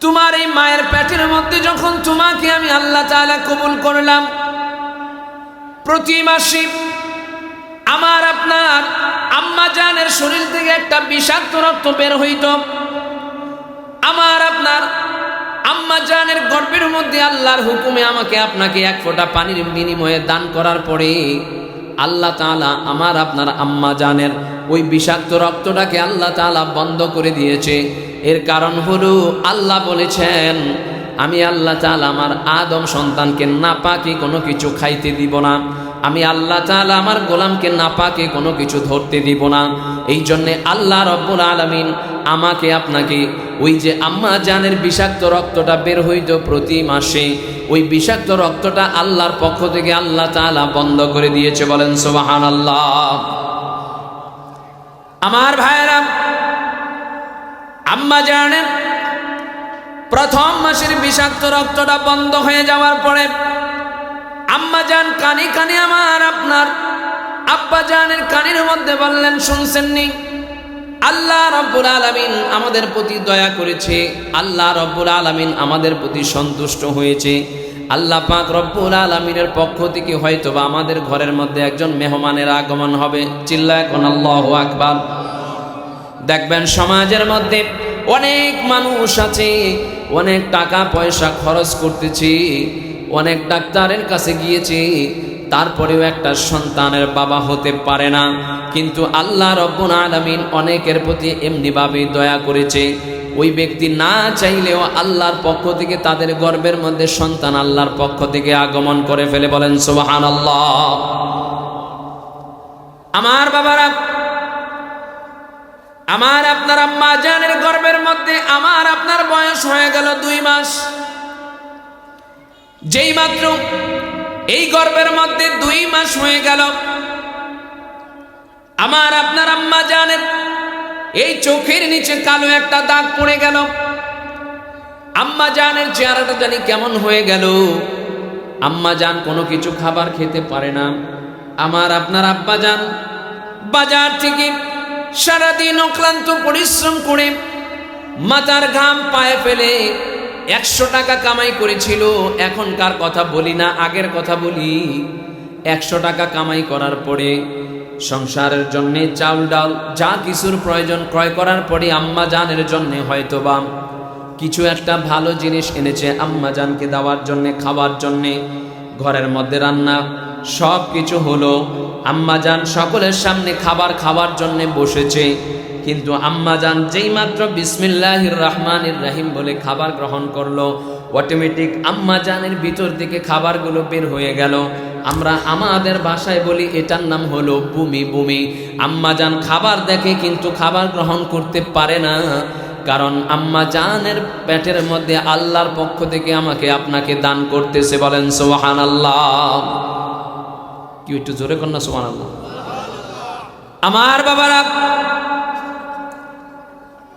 তোমার এই মায়ের পেটের মধ্যে যখন তোমাকে আমি আল্লাহ তাআলা কবুল করলাম, প্রতি মাসে আমার আপনার আম্মা জানের শরীর থেকে একটা বিষাক্ত রক্ত বের হইত। আমার আপনার আম্মা জানের গর্ভের মধ্যে আল্লাহর হুকুমে আমাকে আপনাকে এক ফোঁটা পানির বিনিময়ে দান করার পরে আল্লাহ তাআলা আমার আপনার আম্মা জানের ওই বিষাক্ত রক্তটাকে আল্লাহ তাআলা বন্ধ করে দিয়েছে। এর কারণ হলো আল্লাহ বলেছেন, আমি আল্লাহ তাআলা আমার আদম সন্তানকে নাপাকি কোনো কিছু খাইতে দিব না। আমি আল্লাহ তাআলা আমার গোলামকে নাপাকে কোনো কিছু ধরতে দিব না। এই জন্যে আল্লাহ রব্বুল আলামিন আমাকে আপনাকে ওই যে আম্মা জানের বিষাক্ত রক্তটা বের হইত প্রতি মাসে, ওই বিষাক্ত রক্তটা আল্লাহর পক্ষ থেকে আল্লাহ তাআলা বন্ধ করে দিয়েছে। বলেন সুবহানাল্লাহ। আমার ভাইরা, আম্মা জানের প্রথম মাসের বিষাক্ত রক্তটা বন্ধ হয়ে যাওয়ার পরে আম্মা জান কানে কানে আমার আপনার আব্বা জানের কানের মধ্যে বললেন, শুনছেননি? আল্লাহ রব্বুল আলামিন আমাদের প্রতি দয়া করেছে, আল্লাহ রব্বুল আলামিন আমাদের প্রতি সন্তুষ্ট হয়েছে। আল্লাহ পাক রব্বুল আলামিনের পক্ষ থেকে হয়তোবা আমাদের ঘরের মধ্যে একজন মেহমানের আগমন হবে। চিল্লায় কোন আল্লাহু আকবার। দেখবেন সমাজের মধ্যে অনেক মানুষ আছে, অনেক টাকা পয়সা খরচ করতেছি, অনেক ডাক্তারের কাছে গিয়েছি, তারপরেও একটা সন্তানের বাবা হতে পারে না। কিন্তু আল্লাহ রব্বুল আলামিন অনেকের প্রতি এমনিভাবে দয়া করেছে, ওই ব্যক্তি না চাইলেও আল্লাহর পক্ষ থেকে তাদের গর্ভের মধ্যে সন্তান আল্লাহর পক্ষ থেকে আগমন করে ফেলে। বলেন সুবহানাল্লাহ। আমার বাবারা, আমার আপনার আম্মা জানের গর্ভের মধ্যে আমার আপনার বয়স হয়ে গেল 2 মাস। যেই মাত্র এই গর্ভের মধ্যে 2 মাস হয়ে গেল, আমার আপনার আম্মা জানের এই চোখের নিচে কালো একটা দাগ পড়ে গেল। আম্মা জানের চেহারাটা জানি কেমন হয়ে গেল। আম্মা জান কোনো কিছু খাবার খেতে পারে না। আমার আপনার আব্বা জান বাজার থেকে সারাদিন অক্লান্ত পরিশ্রম করে মাথার ঘাম পায়ে ফেলে 100 টাকা কামাই করেছিল। এখনকার কথা বলি না, আগের কথা বলি। 100 টাকা কামাই করার পরে সংসারের জন্য চাউল ডাল যা কিছুর প্রয়োজন ক্রয় করার পরে আম্মা জানের জন্য হয়তোবা কিছু একটা ভালো জিনিস এনেছে আম্মা জানকে দেওয়ার জন্য, খাবার জন্য। ঘরের মধ্যে রান্না সব কিছু হলো, আম্মা জান সকলের সামনে খাবার খাওয়ার জন্য বসেছে। কিন্তু আম্মা জান যেই মাত্র বিসমিল্লাহির রহমানির রহিম বলে খাবার গ্রহণ করলো, অটোমেটিক আম্মা জানের ভিতর থেকে খাবারগুলো বের হয়ে গেল। আমরা আমাদের ভাষায় বলি এটার নাম হলো বমি বমি। আম্মা জান খাবার দেখে কিন্তু খাবার গ্রহণ করতে পারে না, কারণ আম্মা জানের পেটের মধ্যে আল্লাহর পক্ষ থেকে আমাকে আপনাকে দান করতেছে। বলেন সুবহানাল্লাহ। কি একটু জোরে কর না সুবহানাল্লাহ। আমার বাবারা,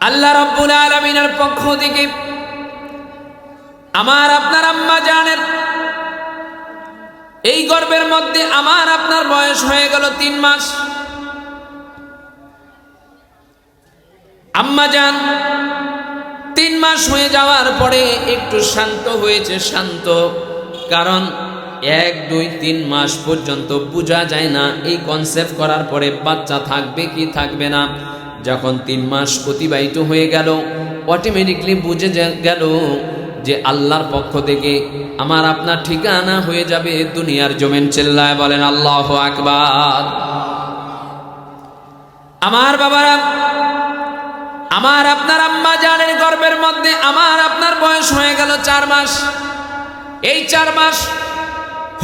আল্লাহ রাব্বুল আলামিনের পক্ষ থেকে আমার আপনার আম্মা জানের এই গর্ভের মধ্যে আমার আপনার বয়স হয়ে গেল 3 মাস। আম্মা জান 3 মাস হয়ে যাওয়ার পরে একটু শান্ত হয়েছে, শান্ত। কারণ 1, 2, 3 মাস পর্যন্ত বোঝা যায় না এই কনসেপ্ট করার পরে বাচ্চা থাকবে কি থাকবে না। যখন 3 মাস অতিবাহিত হয়ে গেল, অটোমেটিকলি বুঝে গেল যে আল্লাহর পক্ষ থেকে আমার আপনার ঠিকানা হয়ে যাবে দুনিয়ার জমিন। চিল্লায় বলেন আল্লাহু আকবার। আমার বাবারা, আমার আপনার আম্মা জানের গর্ভের মধ্যে আমার আপনার বয়স হয়ে গেল 4 মাস। এই 4 মাস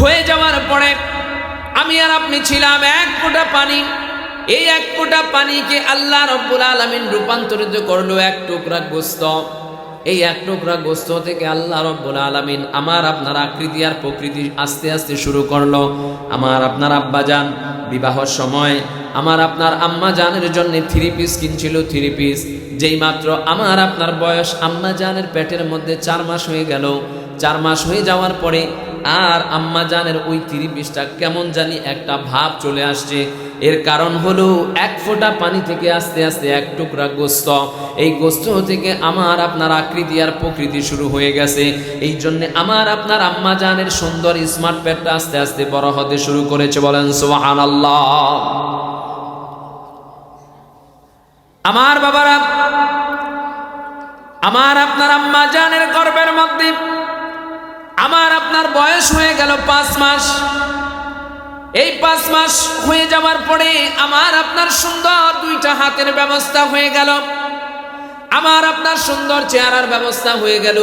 হয়ে যাওয়ার পরে আমি আর আপনি ছিলাম 1 ফোঁটা পানি। এই 1 ফোঁটা পানিকে আল্লাহ রাব্বুল আলামিন রূপান্তরিত করলো 1 টুকরা গোস্ত। এই 1 টুকরা গোস্ত থেকে আল্লাহ রাব্বুল আলামিন আমার আপনার আকৃতি আর প্রকৃতি আস্তে আস্তে শুরু করলো। আমার আপনার আব্বা জান বিবাহের সময় আমার আপনার আম্মা জানের জন্য 3 পিস কিনছিল, 3 পিস। যেই মাত্র আমার আপনার বয়স আম্মা জানের পেটের মধ্যে 4 মাস হয়ে গেল, 4 মাস হয়ে যাওয়ার পরে আর আম্মা জানের ওই 3 পিসটা কেমন জানি একটা ভাব চলে আসছে। এর কারণ হলো এক ফোঁটা পানি থেকে আস্তে আস্তে এক টুকরা গোস্ত, এই গোস্ত থেকে আমার আপনার আকৃতি আর প্রকৃতি শুরু হয়ে গেছে। এই জন্য আমার আপনার আম্মা জানের সুন্দর স্মার্ট পেটটা আস্তে আস্তে বড় হতে শুরু করেছে। বলেন সুবহানাল্লাহ। আমার বাবারা, আমার আপনার আম্মা জানের গর্ভের মধ্যে আমার আপনার বয়স হয়ে গেল 5 মাস। এই 5 মাস হয়ে যাওয়ার পরে আমার আপনার সুন্দর 2টা হাতের ব্যবস্থা হয়ে গেল, আমার আপনার সুন্দর চেহারার ব্যবস্থা হয়ে গেল,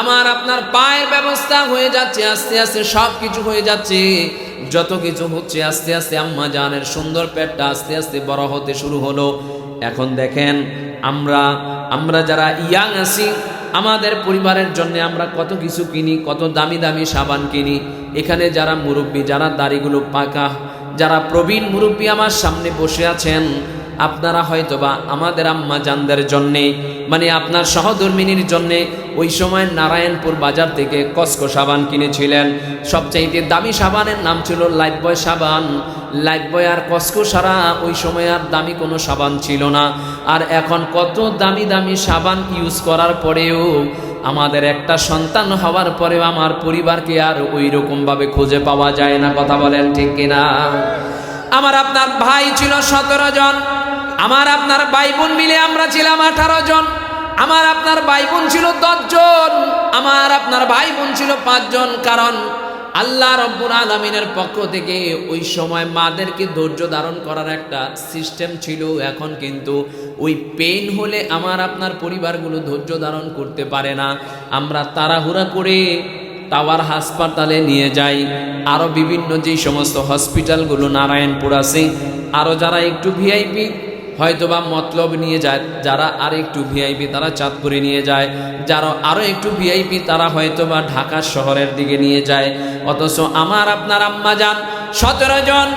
আমার আপনার পায়ের ব্যবস্থা হয়ে যাচ্ছে, আস্তে আস্তে সব কিছু হয়ে যাচ্ছে। যত কিছু হচ্ছে আস্তে আস্তে আম্মা জানের সুন্দর পেটটা আস্তে আস্তে বড় হতে শুরু হলো। এখন দেখেন আমরা যারা ইয়াং আছি, আমাদের পরিবারের জন্য আমরা কত কিছু কিনি, কত দামি দামি সাবান কিনি। এখানে যারা মুরব্বী, যারা দাড়িগুলো পাকা, যারা প্রবীণ মুরব্বী আমার সামনে বসে আছেন, আপনারা হয়তোবা আমাদের আম্মা জানদের জন্যে, মানে আপনার সহধর্মিনীর জন্যে ওই সময় নারায়ণপুর বাজার থেকে কসকো সাবান কিনেছিলেন। সবচাইতে দামি সাবানের নাম ছিল লাইফবয় সাবান। লাইফবয় আর কসকো সারা ওই সময় আর দামি কোনো সাবান ছিল না। আর এখন কত দামি দামি সাবান ইউজ করার পরেও আমাদের একটা সন্তান হওয়ার পরেও আমার পরিবারকে আর ওই রকমভাবে খুঁজে পাওয়া যায় না। কথা বলেন ঠিক কিনা? আমার আপনার ভাই ছিল 17 জন, আমার আপনার ভাই বোন মিলে আমরা ছিলাম 18 জন, আমার আপনার ভাই বোন ছিল 10 জন, আমার আপনার ভাই বোন ছিল 5 জন। কারণ আল্লাহ রব্বুল আলামিনের পক্ষ থেকে ওই সময় মাদেরকে ধৈর্য ধারণ করার একটা সিস্টেম ছিল। এখন কিন্তু ওই পেইন হলে আমার আপনার পরিবারগুলো ধৈর্য ধারণ করতে পারে না। আমরা তাড়াহুড়া করে টাওয়ার হাসপাতালে নিয়ে যাই, আরও বিভিন্ন যেই সমস্ত হসপিটালগুলো নারায়ণপুর আছে, আরও যারা একটু ভিআইপি হয়তোবা মতলব নিয়ে যায়, যারা আর একটু ভিআইপি তারা চাঁদপুরে নিয়ে যায়, যারা আরও একটু ভিআইপি তারা হয়তোবা ঢাকা শহরের দিকে নিয়ে যায়। অথচ আমার আপনার আম্মা যান 17 জন,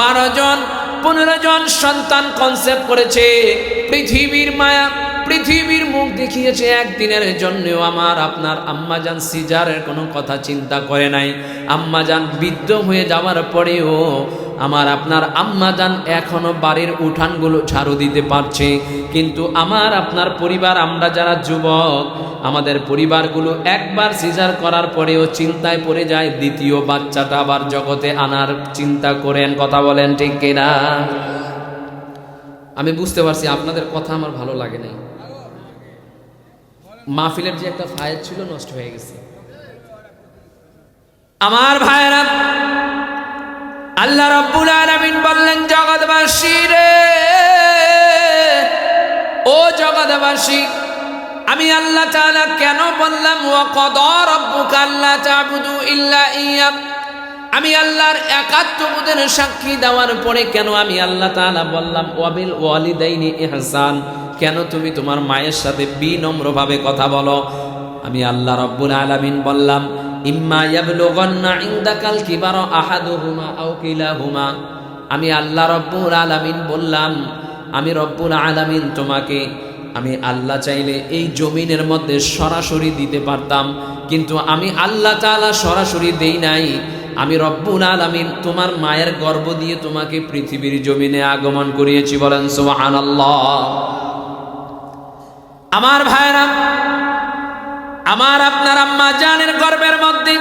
12 জন, 15 জন সন্তান কনসেপ্ট করেছে। পৃথিবীর মায়া, পৃথিবীর মুখ দেখিয়েছে একদিনের জন্যও। আমার আপনার আম্মাজান সিজারের কোনো কথা চিন্তা করে নাই। আম্মাজান বৃদ্ধ হয়ে যাওয়ার পরেও আমার আপনার আম্মাজান এখনো বাড়ির উঠানগুলো ঝাড়ু দিতে পারছে। কিন্তু আমার আপনার পরিবার, আমরা যারা যুবক, আমাদের পরিবারগুলো একবার সিজার করার পরেও চিন্তায় পড়ে যায় দ্বিতীয় বাচ্চাটা আবার জগতে আনার চিন্তা করেন। কথা বলেন ঠিক কিনা? আমি বুঝতে পারছি আপনাদের কথা আমার ভালো লাগে নাই। মাহফিলের যে একটা ফায়েজ ছিল নষ্ট হয়ে গেছে। আমার ভাইরা, আল্লাহ রাব্বুল আলামিন বললেন, জগৎবাসী রে, ও জগৎবাসী, আমি আল্লাহ তাআলা কেন বললাম ওয়া ক্বাদা রাব্বুকা আল্লা তা'বুদু ইল্লা ইয়্যা, আমি আল্লাহর একাত্মবোধের সাক্ষী দেওয়ার পরে কেন আমি আল্লাহ তাআলা বললাম ওয়াবিল ওয়ালিদাইনি ইহসান, কেন তুমি তোমার মায়ের সাথে বিনম্রভাবে কথা বলো। আমি আল্লাহ রাব্বুল আলামিন বললাম ইম্মা ইয়াবলুগান্না ইনদাকাল কিবারা আহাদুহুমা আও কিলাহুমা, আমি আল্লাহ রাব্বুল আলামিন বললাম, আমি রব্বুল আলামিন তোমাকে, আমি আল্লাহ চাইলে এই জমিনের মধ্যে সরাসরি দিতে পারতাম, কিন্তু আমি আল্লাহ তাআলা সরাসরি দেই নাই। আমি রব্বুল আলামিন তোমার মায়ের গর্ভ দিয়ে তোমাকে পৃথিবীর জমিনে আগমন করিয়েছি। বলেন সুবহানাল্লাহ। আমার ভাইরা, আমার আপনার আম্মা জানের গর্ভের মধ্যে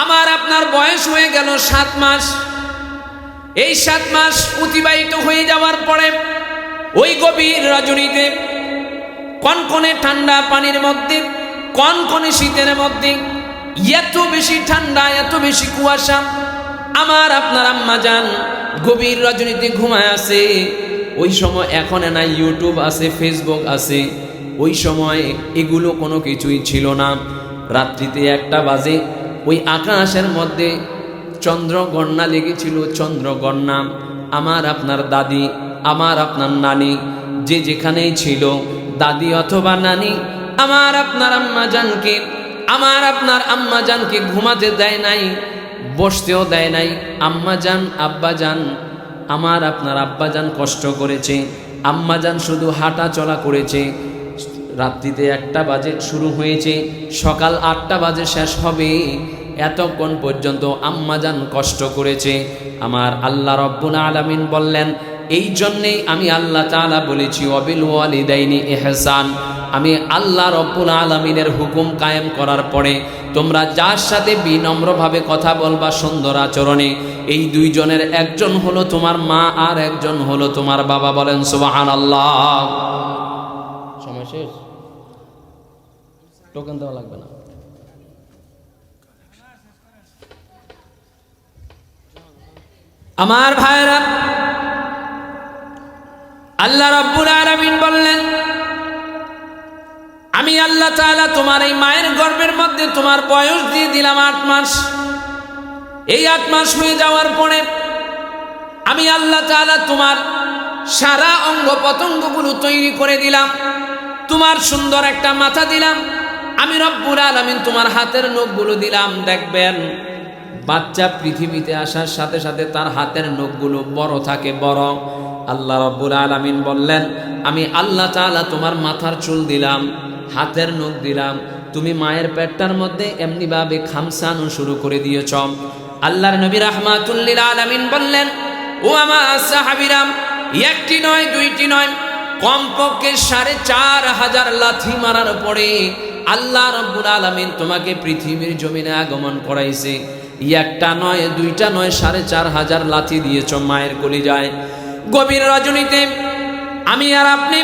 আমার আপনার বয়স হয়ে গেল 7 মাস। এই 7 মাস অতিবাহিত হয়ে যাওয়ার পরে ওই গভীর রজনীতে, কনকনে ঠান্ডা পানির মধ্যে, কনকনে শীতের মধ্যে, এত বেশি ঠান্ডা, এত বেশি কুয়াশা, আমার আপনার আম্মা জান গভীর রজনীতে ঘুমায় আছে। ওই সময় এখন না ইউটিউব আছে, ফেসবুক আছে, ওই সময় এগুলো কোনো কিছুই ছিল না। রাত্রিতে 1টা বাজে, ওই আকাশের মধ্যে চন্দ্রগণনা লেগেছিল, চন্দ্রগণনা। আমার আপনার দাদি, আমার আপনার নানি, যে যেখানেই ছিল, দাদি অথবা নানি আমার আপনার আম্মা জানকে, আমার আপনার আম্মা জানকে ঘুমাতে দেয় নাই, বসতেও দেয় নাই। আম্মা জান, আব্বা জান, আমার আপনার আব্বা জান কষ্ট করেছে, আম্মা জান শুধু হাঁটা চলা করেছে। রাত্রিতে 1টা বাজে শুরু হয়েছে, সকাল 8টা বাজে শেষ হবে। এতক্ষণ পর্যন্ত আম্মাজান কষ্ট করেছে। আমার আল্লাহ রব্বুল আলামিন বললেন, এই জন্যেই আমি আল্লাহ তাআলা বলেছি ওয়াবিল ওয়ালিদাইনি ইহসান। আমি আল্লাহ রব্বুল আলামিনের হুকুম কায়েম করার পরে তোমরা যার সাথে বিনম্রভাবে কথা বলবা সুন্দর আচরণে, এই দুইজনের একজন হলো তোমার মা আর একজন হলো তোমার বাবা। বলেন সুবহানাল্লাহ। সময় শেষ, টোকেন দেওয়া লাগবে না। আমার ভাইরা, আল্লাহ রাব্বুল আলামিন বললেন, আমি আল্লাহ তাআলা তোমার এই মায়ের গর্ভের মধ্যে তোমার বয়স দিয়ে দিলাম 8 মাস। এই 8 মাস হয়ে যাওয়ার পরে আমি আল্লাহ তাআলা তোমার সারা অঙ্গ প্রত্যঙ্গগুলো তৈরি করে দিলাম, তোমার সুন্দর একটা মাথা দিলাম, আমি রব্বুল আলামিন তোমার হাতের নখগুলো দিলাম। দেখবেন বাচ্চা পৃথিবীতে আসার সাথে সাথে তার হাতের নখগুলো বড় থাকে, বড়। আল্লাহ রব্বুল আলামিন বললেন, আমি আল্লাহ তাআলা তোমার মাথার চুল দিলাম, হাতের নখ দিলাম, তুমি মায়ের পেটটার মধ্যে এমনিভাবে খামসানো শুরু করে দিয়েছ। আল্লাহর নবী রাহমাতুল লিল আলামিন বললেন, ও আমার সাহাবীরাম, একটি নয় দুইটি নয়, কমপক্ষে 4500 লাথি মারার পরে আল্লাহ রব্বুল আলামিন তোমাকে পৃথিবীর জমিনে আগমন করাইছে। একটা নয় দুইটা নয়, 4500 লাথি দিয়েছ মায়ের কলিজায়। গভীর রজনীতে আমি আর আপনি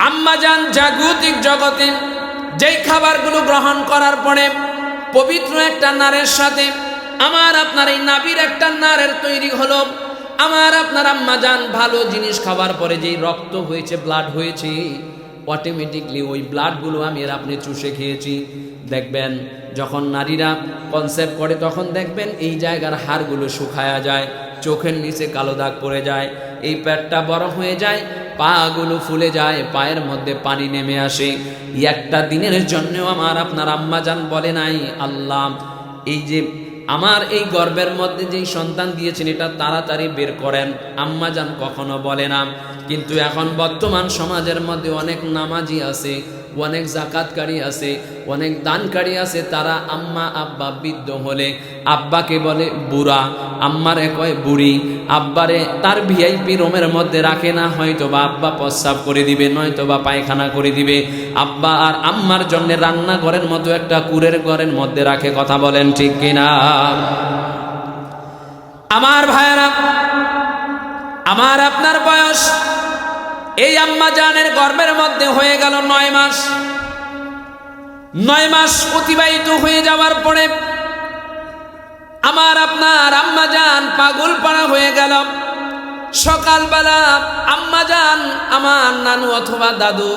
আম্মাজান জাগতিক জগতে যেই খাবারগুলো গ্রহণ করার পরে পবিত্র একটা নারের সাথে আমার আপনার এই নাভির একটা নারের তৈরি হলো। আমার আপনার আম্মাজান ভালো জিনিস খাবার পরে যেই রক্ত হয়েছে, ব্লাড হয়েছে, অটোমেটিকলি ওই ব্লাডগুলো আমি আর আপনি চুষে খেয়েছি। দেখবেন যখন নারীরা কনসেপ্ট করে তখন দেখবেন এই জায়গার হাড়গুলো শুকায়া যায়, চোখের নিচে কালো দাগ পড়ে যায়, এই পেটটা বড় হয়ে যায়, পাগুলো ফুলে যায়, পায়ের মধ্যে পানি নেমে আসে। একটা দিনের জন্যও আমার আপনার আম্মাজান বলে নাই, আল্লাহ এই যে আমার এই গর্ভের মধ্যে যেই সন্তান দিয়েছেন এটা তাড়াতাড়ি বের করেন, আম্মাজান কখনো বলে না। কিন্তু এখন বর্তমান সমাজের মধ্যে অনেক নামাজি আছে, অনেক জাকাতকারী আছে, অনেক দানকারী আছে, তারা আম্মা আব্বা বৃদ্ধ হলে আব্বাকে বলে বুড়া, আম্মারে কয় বুড়ি, আব্বারে তার ভিআইপি রুমের মধ্যে রাখে না, হয়তো বা আব্বা প্রস্রাব করে দিবে, নয়তো বা পায়খানা করে দিবে। আব্বা আর আম্মার জন্য রান্নাঘরের মতো একটা কুড়ের ঘরের মধ্যে রাখে। কথা বলেন ঠিক কিনা? আমার ভাইয়েরা, আমার আপনার বয়স এই আম্মাজানের গর্ভের মধ্যে হয়ে গেল 9 মাস। 9 মাস অতিবাহিত হয়ে যাওয়ার পরে আমার আপনার আম্মাজান পাগল পাড়া হয়ে গেল। সকালবেলা আম্মাজান, আমার নানু অথবা দাদু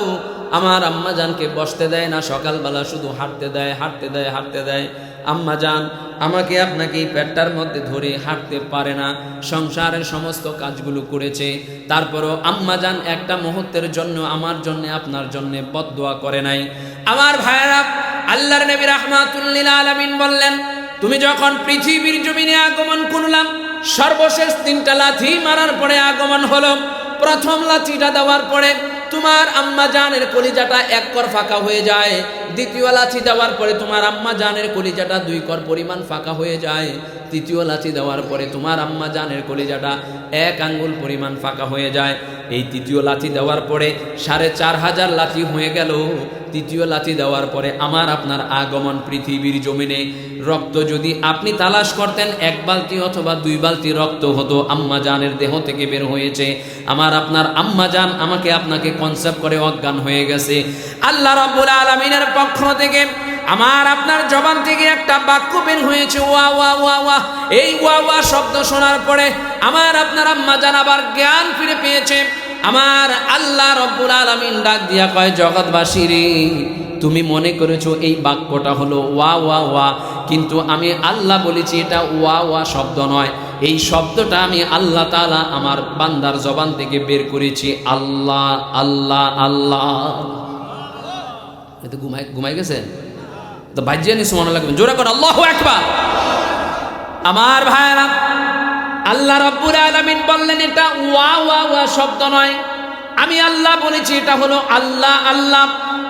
আমার আম্মাজানকে বসতে দেয় না, সকালবেলা শুধু হাঁটতে দেয়, হাঁটতে দেয়, হাঁটতে দেয়। আম্মাজান আমাকে আপনাকে এই পেটটার মধ্যে ধরে হাঁটতে পারে না, সংসারের সমস্ত কাজগুলো করেছে, তারপরও আম্মাজান একটা মুহূর্তের জন্য আমার জন্য আপনার জন্য বদদোয়া করে নাই। আমার ভাইয়েরা, আল্লাহর নবী রাহমাতুল লিল আলামিন বললেন, তুমি যখন পৃথিবীর জমিনে আগমন করলাম, সর্বশেষ 3টা লাথি মারার পরে আগমন হলো। প্রথম লাথিটা দেওয়ার পরে তোমার আম্মাজানের কলিজাটা 1 কর ফাঁকা হয়ে যায়। দ্বিতীয় লাথি দেওয়ার পরে তোমার আম্মাজানের কলিজাটা 2 কর পরিমাণ ফাঁকা হয়ে যায়। তৃতীয় লাথি দেওয়ার পরে তোমার আম্মাজানের কলিজাটা 1 আঙ্গুল পরিমাণ ফাঁকা হয়ে যায়। এই তৃতীয় লাথি দেওয়ার পরে 4500 লাথি হয়ে গেল। তৃতীয় লাথি দেওয়ার পরে আমার আপনার আগমন পৃথিবীর জমিনে। রক্ত যদি আপনি তালাশ করতেন 1 বালতি অথবা 2 বালতি রক্ত হতো আম্মাজানের দেহ থেকে বের হয়েছে। আমার আপনার আম্মাজান আমাকে আপনাকে কনসেপ্ট করে অজ্ঞান হয়ে গেছে। আল্লাহ রাব্বুল আলামিনের পক্ষ থেকে আমার আপনার জবান থেকে একটা বাক্য বের হয়েছে, ওয়া ওয়া ওয়া ওয়া। এই ওয়া ওয়া শব্দ শোনার পরে আমার আপনার আম্মাজান আবার জ্ঞান ফিরে পেয়েছে। আমার আল্লাহ রাব্বুল আলামিন ডাক দিয়া কয়, জগৎবাসী রে, তুমি মনে করেছো এই বাক্যটা হলো ওয়া ওয়া ওয়া, কিন্তু আমি আল্লাহ বলেছি এটা ওয়া ওয়া শব্দ নয়। এই শব্দটা আমি আল্লাহ তাআলা আমার বান্দার জবান থেকে বের করেছি, আল্লাহ আল্লাহ আল্লাহ। এটা ঘুমাই গেছেন তো বাজিয়ে নি সুবহানাল্লাহ লাগবে, জোরে করে আল্লাহু আকবার। আমার ভাইরা, আল্লাহ রাব্বুল আলামিন বললেন এটা ওয়া ওয়া ওয়া শব্দ নয়, আমি আল্লাহ বলেছি এটা হলো আল্লাহ আল্লাহ।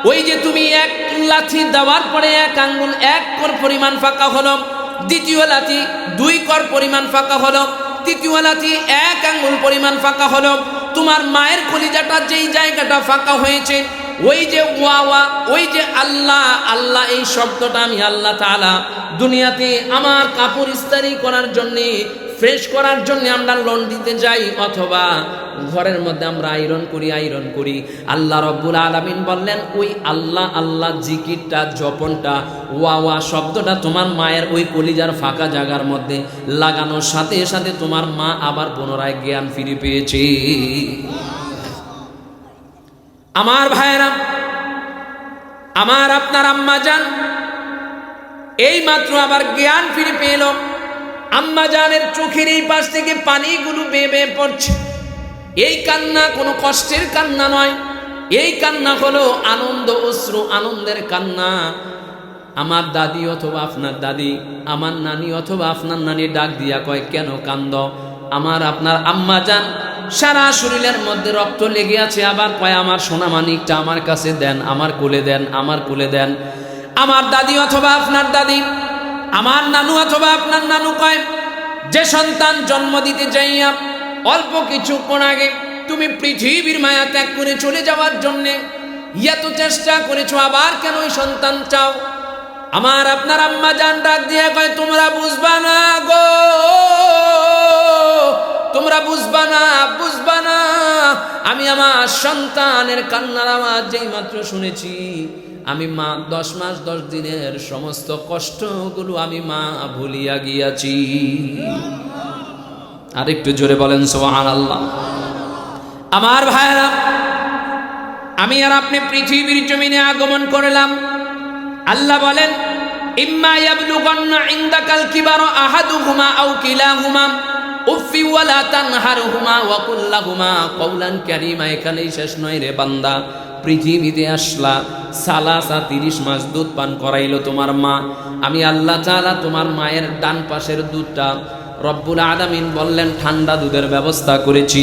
ওই যে তুমি 1 লাথি দেওয়ার পরে 1 আঙ্গুল 1 কর পরিমাণ ফাঁকা হলো, দ্বিতীয় লাথি 2 কর পরিমাণ ফাঁকা হলো, তৃতীয় লাথি 1 আঙ্গুল পরিমাণ ফাঁকা হলো। তোমার মায়ের কলিজাটা যেই জায়গাটা ফাঁকা হয়েছে, ওই যে ওয়া ওই যে আল্লাহ আল্লাহ এই শব্দটা আমি আল্লাহ তাআলা দুনিয়াতে আমার কাপড় ইস্ত্রি করার জন্য, ফ্রেশ করার জন্য আমরা লোন দিতে যাই, অথবা ঘরের মধ্যে আমরা আয়রন করি, আল্লাহ রব্বুল আলামিন বললেন ওই আল্লাহ আল্লাহ জিকিরটা, জপনটা, ওয়া শব্দটা তোমার মায়ের ওই কলিজার ফাঁকা জায়গার মধ্যে লাগানোর সাথে সাথে তোমার মা আবার পুনরায় জ্ঞান ফিরে পেয়েছে। আমার ভাইয়েরা, আমার আপনার আম্মা জান এই মাত্র আবার জ্ঞান ফিরে পেল। আম্মা জানের চোখের এই পাশ থেকে পানিগুলো বেয়ে বেয়ে পড়ছে। এই কান্না কোনো কষ্টের কান্না নয়, এই কান্না হলো আনন্দ অশ্রু, আনন্দের কান্না। আমার দাদি অথবা আপনার দাদি, আমার নানি অথবা আপনার নানি ডাক দিয়া কয়, কেন কান্দ? আমার আপনার আম্মা জান সারা শরীরের মধ্যে রক্ত লেগে আছে, আবার কয় আমার সোনা মানিকটা আমার কাছে দেন, আমার কোলে দেন, আমার কোলে দেন। আমার দাদি অথবা আপনার দাদি, আমার নানু অথবা আপনার নানু কয়, যে সন্তান জন্ম দিতে যাইয়া অল্প কিছুক্ষণ আগে তুমি পৃথিবীর মায়া ত্যাগ করে চলে যাওয়ার জন্যে এত চেষ্টা করেছো, আবার কেন ওই সন্তান চাও? আমার আপনার আম্মা জান ডাক দিয়ে কয়, তোমরা বুঝবা না গো, তোমরা বুঝবা না। আমি আমার সন্তানের কান্নার আওয়াজ যেই মাত্র শুনেছি, আমি মা 10 মাস 10 দিনের সমস্ত কষ্টগুলো আমি মা ভুলিয়া গিয়াছি। আরেকটু জোরে বলেন সুবহানাল্লাহ। আমার ভাইরা, আমি আর আপনি পৃথিবীর জমিনে আগমন করলাম। আল্লাহ বলেন, ইম্মা ইয়াবলুগান্না ইনদাকাল কিবারা আহাদুহুমা আও কিলাহুমা উফি ওয়ালা তানহারহুমা ওয়া কুল লাহুমা কওলান কারীমা। এখানেই শেষ নয় রে বান্দা, পৃথিবীতে আসলা, সালাসা 30 মাস দুধ পান করাইলো তোমার মা। আমি আল্লাহ তাআলা তোমার মায়ের ডান পাশের দুধটা রব্বুল আলামিন বললেন ঠান্ডা দুধের ব্যবস্থা করেছি।